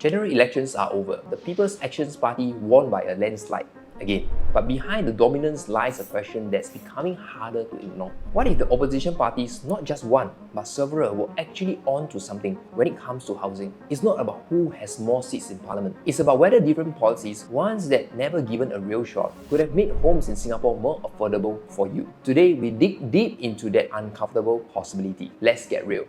General elections are over. The People's Actions Party won by a landslide again. But behind the dominance lies a question that's becoming harder to ignore. What if the opposition parties, not just one, but several, were actually on to something when it comes to housing? It's not about who has more seats in parliament. It's about whether different policies, ones that never given a real shot, could have made homes in Singapore more affordable for you. Today, we dig deep into that uncomfortable possibility. Let's get real.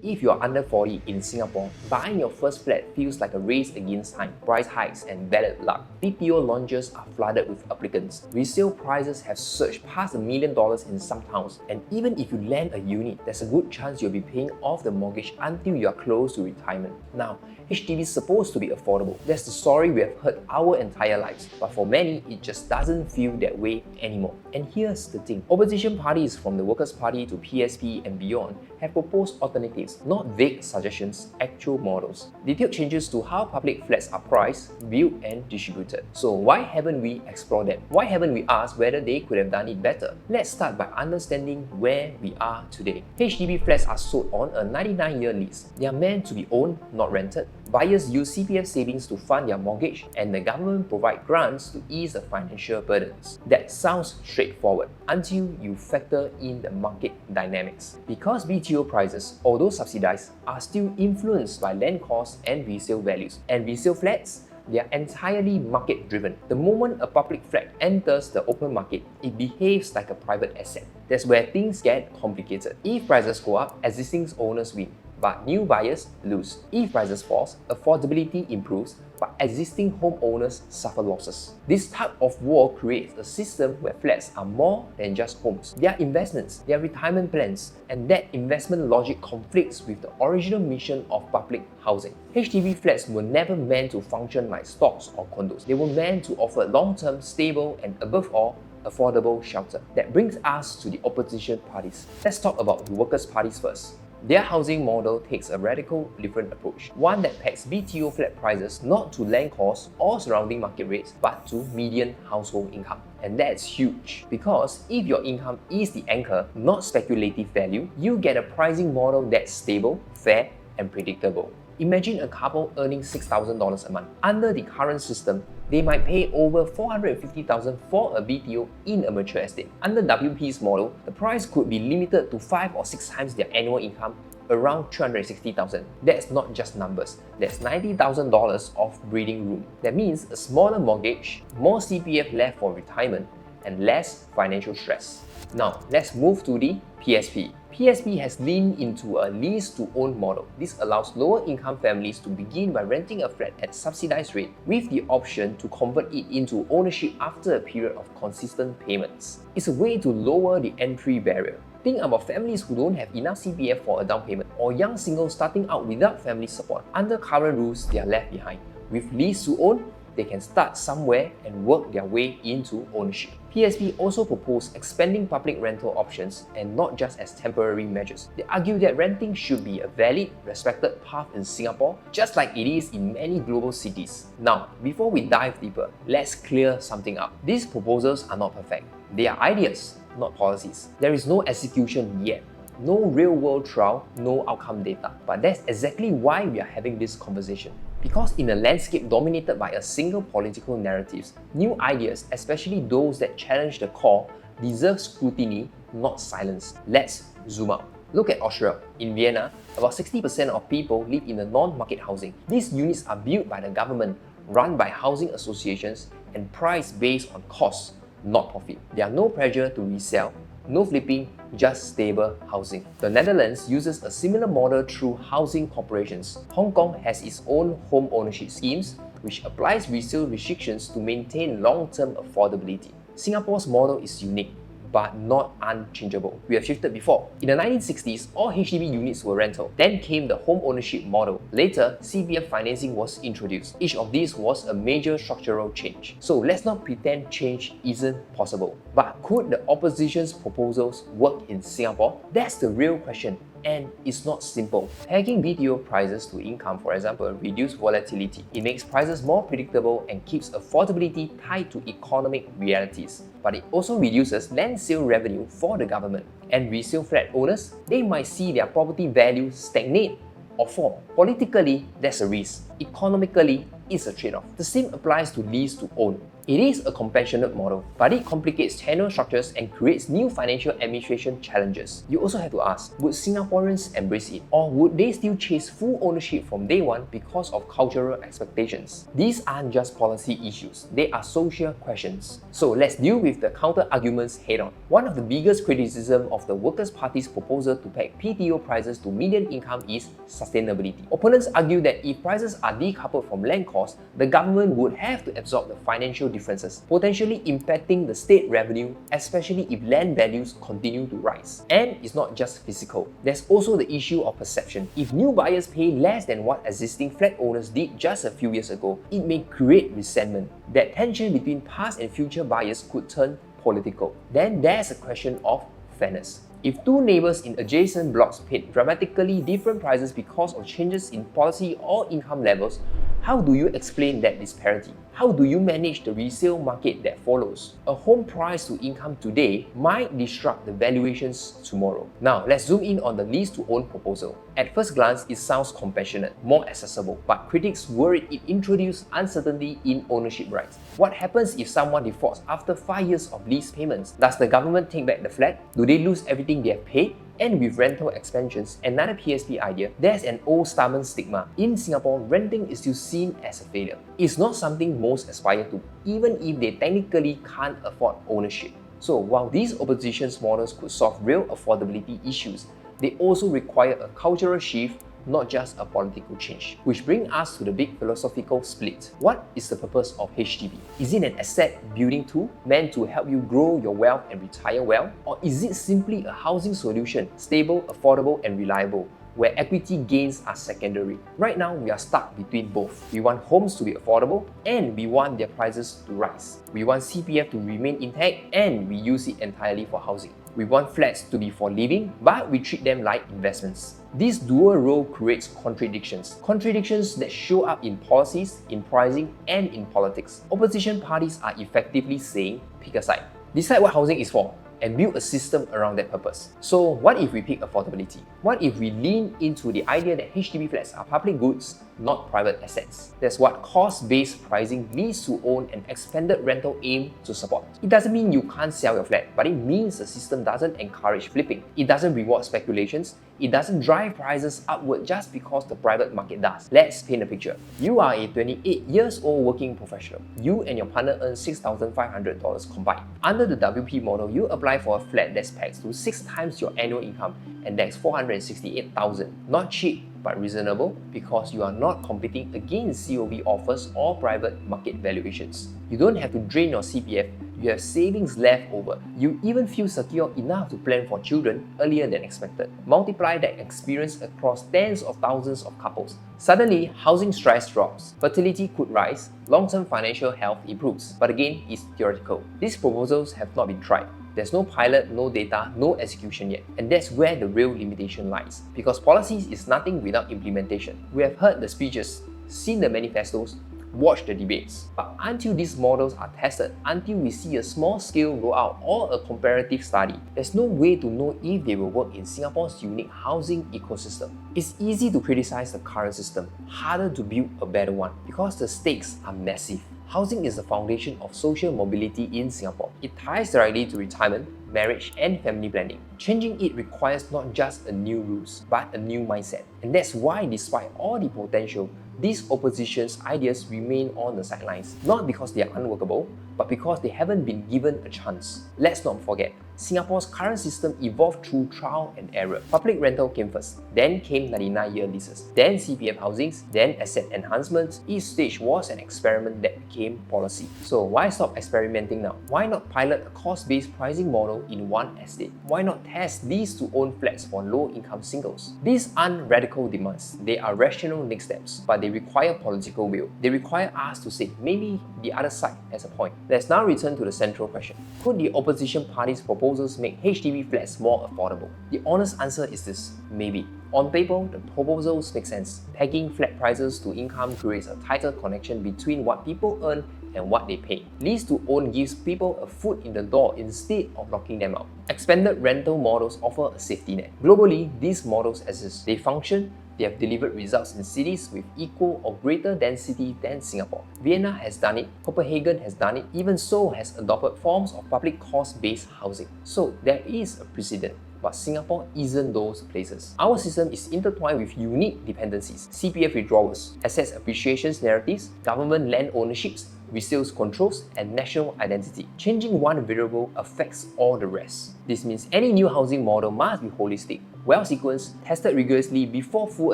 If you are under 40 in Singapore, buying your first flat feels like a race against time. Price hikes and bad luck. BPO launches are flooded with applicants. Resale prices have surged past $1 million in some towns. And even if you land a unit, there's a good chance you'll be paying off the mortgage until you are close to retirement. Now, HDB is supposed to be affordable. That's the story we have heard our entire lives. But for many, it just doesn't feel that way anymore. And here's the thing. Opposition parties from the Workers Party to PSP and beyond have proposed alternatives, not vague suggestions, actual models. Detailed changes to how public flats are priced, built and distributed. So why haven't we explored them? Why haven't we asked whether they could have done it better? Let's start by understanding where we are today. HDB flats are sold on a 99-year lease. They are meant to be owned, not rented. Buyers use CPF savings to fund their mortgage, and the government provides grants to ease the financial burdens. That sounds straightforward until you factor in the market dynamics. Because BTO prices, although subsidized, are still influenced by land costs and resale values. And resale flats, they are entirely market-driven. The moment a public flat enters the open market, it behaves like a private asset. That's where things get complicated. If prices go up, existing owners win, but new buyers lose. If prices fall, affordability improves, but existing homeowners suffer losses. This type of war creates a system where flats are more than just homes. They are investments, they are retirement plans, and that investment logic conflicts with the original mission of public housing. HDB flats were never meant to function like stocks or condos. They were meant to offer long-term, stable, and above all, affordable shelter. That brings us to the opposition parties. Let's talk about the Workers' Parties first. Their housing model takes a radical different approach, one that pegs BTO flat prices not to land costs or surrounding market rates, but to median household income. And that's huge, because if your income is the anchor, not speculative value, you get a pricing model that's stable, fair, and predictable. Imagine a couple earning $6,000 a month. Under the current system, they might pay over $450,000 for a BTO in a mature estate. Under WP's model, the price could be limited to 5 or 6 times their annual income, around $360,000. That's not just numbers. That's $90,000 of breathing room. That means a smaller mortgage, more CPF left for retirement, and less financial stress. Now, let's move to the PSP. PSP has leaned into a lease-to-own model. This allows lower-income families to begin by renting a flat at subsidized rate with the option to convert it into ownership after a period of consistent payments. It's a way to lower the entry barrier. Think about families who don't have enough CPF for a down payment, or young singles starting out without family support. Under current rules, they are left behind. With lease-to-own, they can start somewhere and work their way into ownership. PSP also proposed expanding public rental options and not just as temporary measures. They argue that renting should be a valid, respected path in Singapore, just like it is in many global cities. Now, before we dive deeper, let's clear something up. These proposals are not perfect. They are ideas, not policies. There is no execution yet. No real-world trial, no outcome data. But that's exactly why we are having this conversation. Because in a landscape dominated by a single political narratives, new ideas, especially those that challenge the core, deserve scrutiny, not silence. Let's zoom out. Look at Austria. In Vienna, about 60% of people live in a non-market housing. These units are built by the government, run by housing associations, and priced based on cost, not profit. There are no pressure to resell, no flipping, just stable housing. The Netherlands uses a similar model through housing corporations. Hong Kong has its own home ownership schemes, which applies resale restrictions to maintain long-term affordability. Singapore's model is unique, but not unchangeable. We have shifted before. In the 1960s, all HDB units were rental. Then came the home ownership model. Later, CPF financing was introduced. Each of these was a major structural change. So let's not pretend change isn't possible. But could the opposition's proposals work in Singapore? That's the real question. And it's not simple. Pegging BTO prices to income, for example, reduces volatility. It makes prices more predictable and keeps affordability tied to economic realities. But it also reduces land sale revenue for the government. and resale flat owners, they might see their property value stagnate or fall. Politically, that's a risk. Economically, it's a trade-off. The same applies to lease-to-own. It is a compassionate model, but it complicates tenure structures and creates new financial administration challenges. You also have to ask, would Singaporeans embrace it? Or would they still chase full ownership from day one because of cultural expectations? These aren't just policy issues, they are social questions. So let's deal with the counter-arguments head-on. One of the biggest criticisms of the Workers Party's proposal to peg PTO prices to median income is sustainability. Opponents argue that if prices are decoupled from land costs, the government would have to absorb the financial differences, potentially impacting the state revenue, especially if land values continue to rise. And it's not just physical. There's also the issue of perception. If new buyers pay less than what existing flat owners did just a few years ago, it may create resentment. That tension between past and future buyers could turn political. Then there's a question of fairness. If two neighbors in adjacent blocks paid dramatically different prices because of changes in policy or income levels, how do you explain that disparity? How do you manage the resale market that follows? A home price to income today might disrupt the valuations tomorrow. Now, let's zoom in on the lease-to-own proposal. At first glance, it sounds compassionate, more accessible, but critics worry it introduces uncertainty in ownership rights. What happens if someone defaults after 5 years of lease payments? Does the government take back the flat? Do they lose everything they have paid? And with rental expansions, another PSP idea, there's an old stubborn stigma. In Singapore, renting is still seen as a failure. It's not something most aspire to, even if they technically can't afford ownership. So while these opposition models could solve real affordability issues, they also require a cultural shift, not just a political change. Which brings us to the big philosophical split. What is the purpose of HDB? Is it an asset building tool meant to help you grow your wealth and retire well? Or is it simply a housing solution, stable, affordable, and reliable, where equity gains are secondary? Right now, we are stuck between both. We want homes to be affordable and we want their prices to rise. We want CPF to remain intact and we use it entirely for housing. We want flats to be for living, but we treat them like investments. This dual role creates contradictions. Contradictions that show up in policies, in pricing, and in politics. Opposition parties are effectively saying, pick a side. Decide what housing is for, and build a system around that purpose. So what if we pick affordability? What if we lean into the idea that HDB flats are public goods, not private assets? That's what cost-based pricing, lease-to-own, and expanded rental aim to support. It doesn't mean you can't sell your flat, but it means the system doesn't encourage flipping. It doesn't reward speculations. It doesn't drive prices upward just because the private market does. Let's paint a picture. You are a 28 years old working professional. You and your partner earn $6,500 combined. Under the WP model, you apply for a flat that's pegged to 6 times your annual income, and that's $468,000. Not cheap, but reasonable because you are not competing against COV offers or private market valuations. You don't have to drain your CPF, you have savings left over. You even feel secure enough to plan for children earlier than expected. Multiply that experience across tens of thousands of couples. Suddenly, housing stress drops, fertility could rise, long-term financial health improves. But again, it's theoretical. These proposals have not been tried. There's no pilot, no data, no execution yet. And that's where the real limitation lies. Because policies is nothing without implementation. We have heard the speeches, seen the manifestos, watched the debates. But until these models are tested, until we see a small-scale rollout or a comparative study, there's no way to know if they will work in Singapore's unique housing ecosystem. It's easy to criticize the current system, harder to build a better one because the stakes are massive. Housing is the foundation of social mobility in Singapore. It ties directly to retirement, marriage, and family planning. Changing it requires not just a new rules, but a new mindset. And that's why, despite all the potential, these opposition's ideas remain on the sidelines. Not because they are unworkable, but because they haven't been given a chance. Let's not forget, Singapore's current system evolved through trial and error. Public rental came first, then came 99-year leases, then CPF housings, then asset enhancements. Each stage was an experiment that became policy. So why stop experimenting now? Why not pilot a cost-based pricing model in one estate? Why not test lease-to-own flats for low-income singles? These aren't radical demands. They are rational next steps, but they require political will. They require us to say, maybe the other side has a point. Let's now return to the central question. Could the opposition parties' proposals make HDB flats more affordable? The honest answer is this: maybe. On paper, the proposals make sense. Pegging flat prices to income creates a tighter connection between what people earn and what they pay. Lease-to-own gives people a foot in the door instead of locking them out. Expanded rental models offer a safety net. Globally, these models exist. They function. They have delivered results in cities with equal or greater density than Singapore. Vienna has done it, Copenhagen has done it, even Seoul has adopted forms of public cost-based housing. So there is a precedent. But Singapore isn't those places. Our system is intertwined with unique dependencies: CPF withdrawals, assets appreciation narratives, government land ownerships, resale controls, and national identity. Changing one variable affects all the rest. This means any new housing model must be holistic, well-sequenced, tested rigorously before full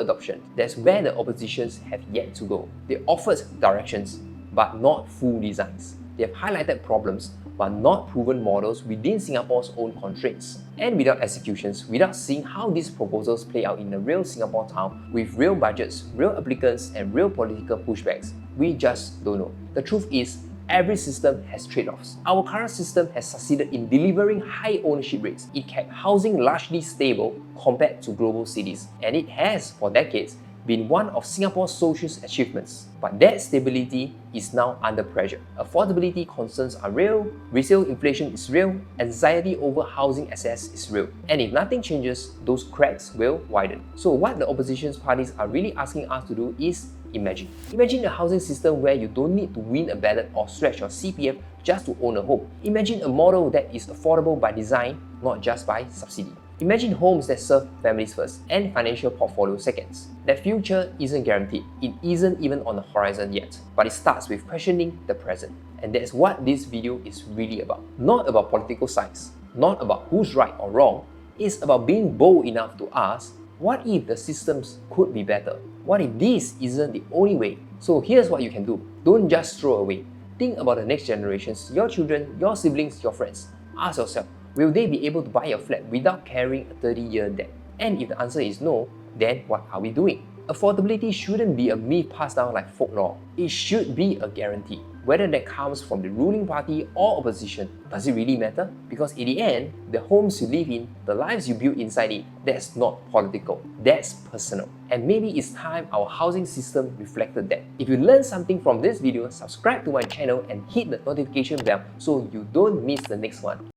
adoption. That's where the oppositions have yet to go. They offered directions, but not full designs. They have highlighted problems, but not proven models within Singapore's own constraints. And without executions, without seeing how these proposals play out in a real Singapore town with real budgets, real applicants, and real political pushbacks, we just don't know. The truth is, every system has trade-offs. Our current system has succeeded in delivering high ownership rates. It kept housing largely stable compared to global cities, and it has, for decades, been one of Singapore's social achievements. But that stability is now under pressure. Affordability concerns are real, resale inflation is real, anxiety over housing access is real. And if nothing changes, those cracks will widen. So what the opposition parties are really asking us to do is imagine. Imagine a housing system where you don't need to win a ballot or stretch your CPF just to own a home. Imagine a model that is affordable by design, not just by subsidy. Imagine homes that serve families first and financial portfolio seconds. That future isn't guaranteed. It isn't even on the horizon yet. But it starts with questioning the present. And that's what this video is really about. Not about political sides, not about who's right or wrong. It's about being bold enough to ask, what if the systems could be better? What if this isn't the only way? So here's what you can do. Don't just throw away. Think about the next generations, your children, your siblings, your friends. Ask yourself, will they be able to buy a flat without carrying a 30-year debt? And if the answer is no, then what are we doing? Affordability shouldn't be a myth passed down like folklore. It should be a guarantee. Whether that comes from the ruling party or opposition, does it really matter? Because in the end, the homes you live in, the lives you build inside it, that's not political, that's personal. And maybe it's time our housing system reflected that. If you learned something from this video, subscribe to my channel and hit the notification bell so you don't miss the next one.